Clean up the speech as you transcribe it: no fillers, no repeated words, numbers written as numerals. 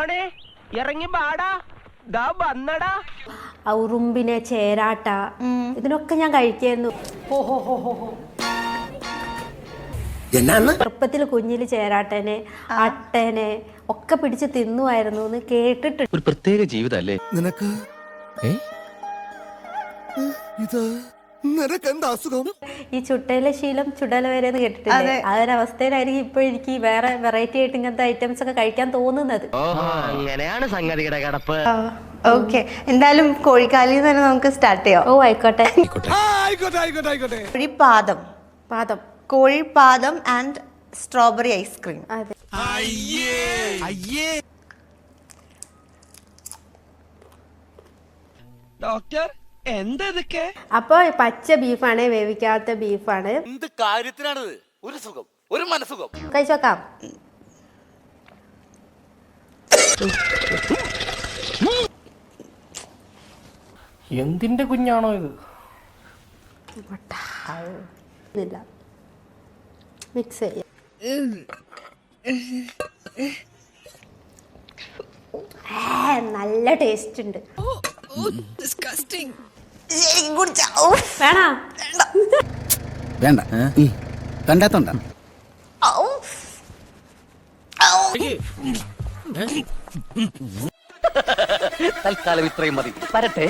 മോനെ ഇറങ്ങി പാടാ ദാ വന്നടാ. ഉറുമ്പിനെ, ചേരാട്ട, ഇതിനൊക്കെ ഞാൻ കഴിക്കായിരുന്നു. ചെറുപ്പത്തിൽ കുഞ്ഞില് ചേരാട്ടനെ, അട്ടനെ ഒക്കെ പിടിച്ച് തിന്നുമായിരുന്നു എന്ന് കേട്ടിട്ടുണ്ട്. ഒരു പ്രത്യേക ജീവിതല്ലേ നിനക്ക്? നിനക്കെന്താ അസുഖം? ഈ ചുട്ടയിലെ ശീലം ചുടല വരെ എന്ന് കേട്ടിട്ടില്ലേ? അതൊരവസ്ഥയിലായിരിക്കും ഇപ്പൊ എനിക്ക് വേറെ വെറൈറ്റി ആയിട്ട് ഇങ്ങനത്തെ ഐറ്റംസ് ഒക്കെ കഴിക്കാൻ തോന്നുന്നത്. അങ്ങനെയാണ് സംഗതിയുടെ കിടപ്പ്. ഓക്കെ, എന്തായാലും കോഴിക്കാലിൽ തന്നെ നമുക്ക് സ്റ്റാർട്ട് ചെയ്യാം. ഓ ആയിക്കോട്ടെ. കോഴിപ്പാദം, പാദം, കോഴിപ്പാദം ആൻഡ് സ്ട്രോബെറി ഐസ്ക്രീം. അതെ. ഡോക്ടർ എന്താ ഇതൊക്കെ? അപ്പൊ പച്ച ബീഫാണ്, വേവിക്കാത്ത ബീഫാണ്. എന്ത് കാര്യത്തിനാണിത്? ഒരു സുഖം, ഒരു മനസുഖം. കഴിച്ചോക്കാം. എന്തിന്റെ കുഞ്ഞാണോ ഇത്? മിക്സ് ചെയ്യാം. നല്ല ടേസ്റ്റ് ഉണ്ട്. വേണ്ട, കണ്ടാത്തോണ്ട. തൽക്കാലം ഇത്രയും മതി. വരട്ടെ.